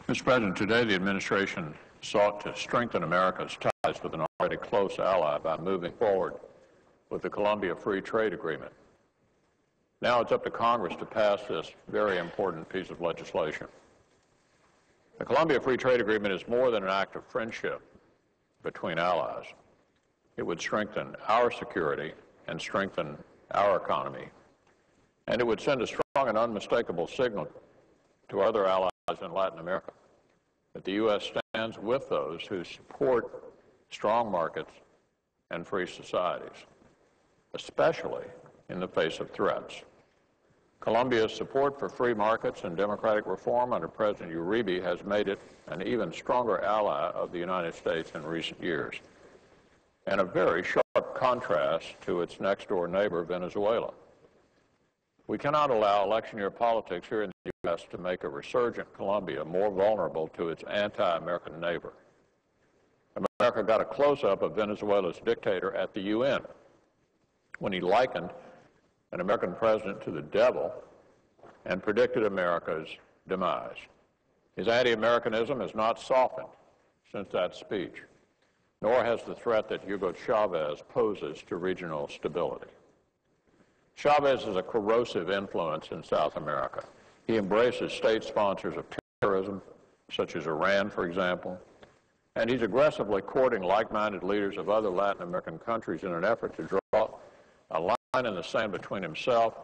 Mr. President, today the administration sought to strengthen America's ties with an already close ally by moving forward with the Colombia Free Trade Agreement. Now it's up to Congress to pass this very important piece of legislation. The Colombia Free Trade Agreement is more than an act of friendship between allies. It would strengthen our security and strengthen our economy, and it would send a strong and unmistakable signal to other allies in Latin America that the U.S. stands with those who support strong markets and free societies, especially in the face of threats. Colombia's support for free markets and democratic reform under President Uribe has made it an even stronger ally of the United States in recent years, and a very sharp contrast to its next-door neighbor, Venezuela. We cannot allow election year politics here in the U.S. to make a resurgent Colombia more vulnerable to its anti-American neighbor. America got a close-up of Venezuela's dictator at the UN when he likened an American president to the devil and predicted America's demise. His anti-Americanism has not softened since that speech, nor has the threat that Hugo Chavez poses to regional stability. Chavez is a corrosive influence in South America. He embraces state sponsors of terrorism, such as Iran, for example, and he's aggressively courting like-minded leaders of other Latin American countries in an effort to draw a line in the sand between himself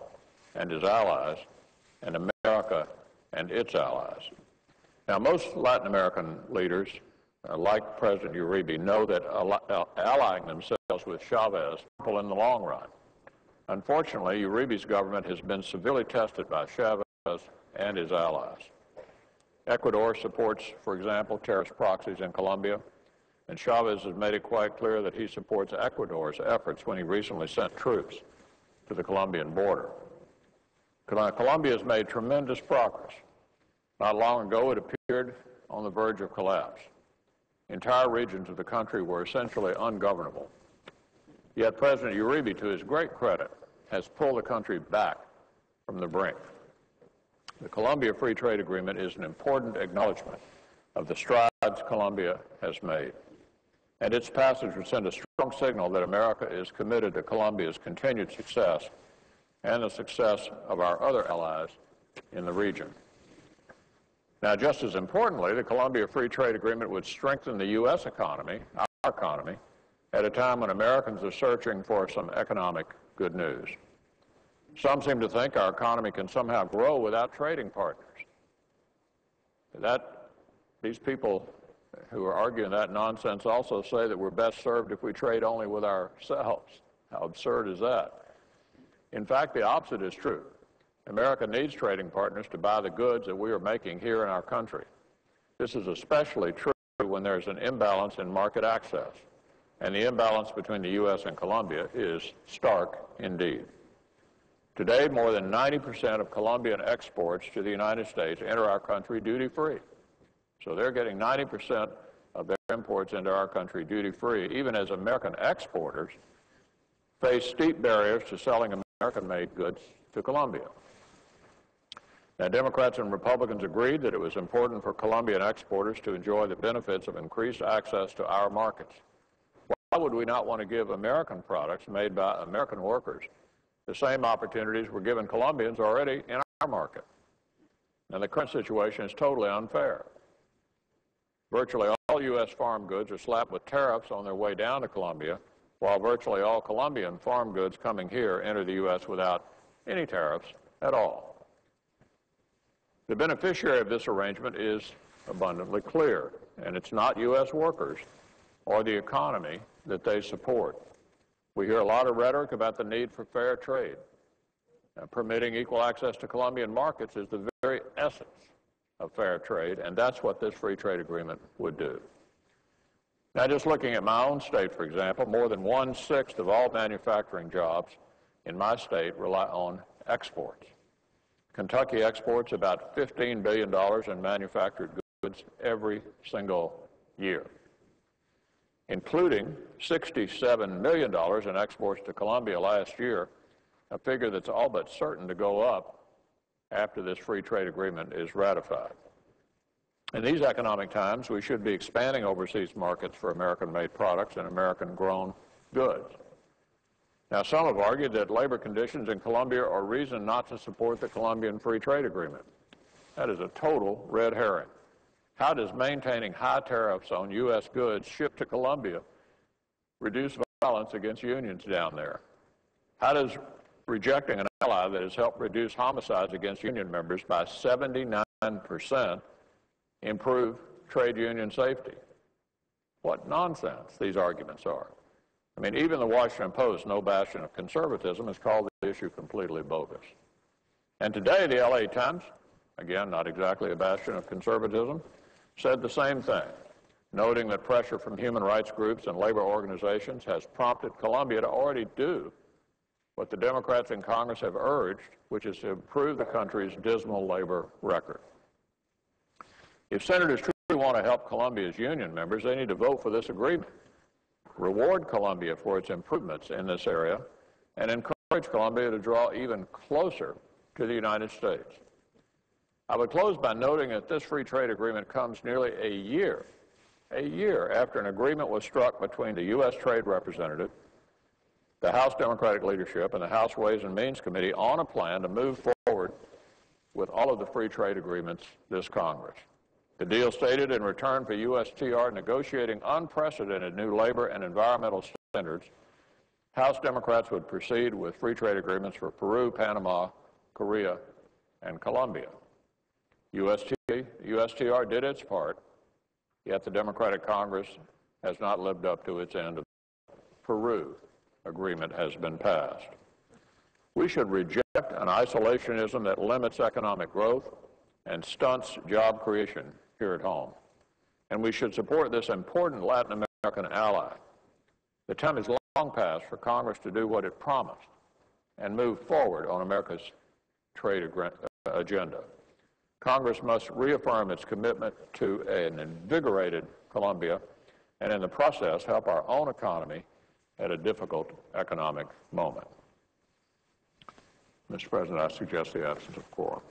and his allies, and America and its allies. Now, most Latin American leaders, like President Uribe, know that allying themselves with Chavez will in the long run. Unfortunately, Uribe's government has been severely tested by Chavez and his allies. Ecuador supports, for example, terrorist proxies in Colombia, and Chavez has made it quite clear that he supports Ecuador's efforts when he recently sent troops to the Colombian border. Colombia has made tremendous progress. Not long ago, it appeared on the verge of collapse. Entire regions of the country were essentially ungovernable. Yet President Uribe, to his great credit, has pulled the country back from the brink. The Colombia Free Trade Agreement is an important acknowledgment of the strides Colombia has made, and its passage would send a strong signal that America is committed to Colombia's continued success and the success of our other allies in the region. Now, just as importantly, the Colombia Free Trade Agreement would strengthen the U.S. economy, our economy, at a time when Americans are searching for some economic good news. Some seem to think our economy can somehow grow without trading partners. These people who are arguing that nonsense also say that we're best served if we trade only with ourselves. How absurd is that? In fact, the opposite is true. America needs trading partners to buy the goods that we are making here in our country. This is especially true when there's an imbalance in market access, and the imbalance between the U.S. and Colombia is stark indeed. Today, more than 90% of Colombian exports to the United States enter our country duty-free. So they're getting 90% of their imports into our country duty-free, even as American exporters face steep barriers to selling American-made goods to Colombia. Now, Democrats and Republicans agreed that it was important for Colombian exporters to enjoy the benefits of increased access to our markets. Why would we not want to give American products made by American workers the same opportunities we're giving Colombians already in our market? Now, the current situation is totally unfair. Virtually all U.S. farm goods are slapped with tariffs on their way down to Colombia, while virtually all Colombian farm goods coming here enter the U.S. without any tariffs at all. The beneficiary of this arrangement is abundantly clear, and it's not U.S. workers or the economy that they support. We hear a lot of rhetoric about the need for fair trade. Now, permitting equal access to Colombian markets is the very essence of fair trade, and that's what this free trade agreement would do. Now, just looking at my own state, for example, more than 1/6 of all manufacturing jobs in my state rely on exports. Kentucky exports about $15 billion in manufactured goods every single year, including $67 million in exports to Colombia last year, a figure that's all but certain to go up after this free trade agreement is ratified. In these economic times, we should be expanding overseas markets for American-made products and American-grown goods. Now, some have argued that labor conditions in Colombia are reason not to support the Colombian Free Trade Agreement. That is a total red herring. How does maintaining high tariffs on U.S. goods shipped to Colombia reduce violence against unions down there? How does rejecting an ally that has helped reduce homicides against union members by 79% improve trade union safety? What nonsense these arguments are. I mean, even the Washington Post, no bastion of conservatism, has called the issue completely bogus. And today, the LA Times, again, not exactly a bastion of conservatism, said the same thing, noting that pressure from human rights groups and labor organizations has prompted Colombia to already do what the Democrats in Congress have urged, which is to improve the country's dismal labor record. If senators truly want to help Colombia's union members, they need to vote for this agreement, reward Colombia for its improvements in this area, and encourage Colombia to draw even closer to the United States. I would close by noting that this free trade agreement comes nearly a year after an agreement was struck between the U.S. Trade Representative, the House Democratic leadership, and the House Ways and Means Committee on a plan to move forward with all of the free trade agreements this Congress. The deal stated in return for USTR negotiating unprecedented new labor and environmental standards, House Democrats would proceed with free trade agreements for Peru, Panama, Korea, and Colombia. USTR did its part, yet the Democratic Congress has not lived up to its end of the Peru agreement has been passed. We should reject an isolationism that limits economic growth and stunts job creation here at home. And we should support this important Latin American ally. The time is long past for Congress to do what it promised and move forward on America's trade agenda. Congress must reaffirm its commitment to an invigorated Colombia and in the process help our own economy at a difficult economic moment. Mr. President, I suggest the absence of quorum.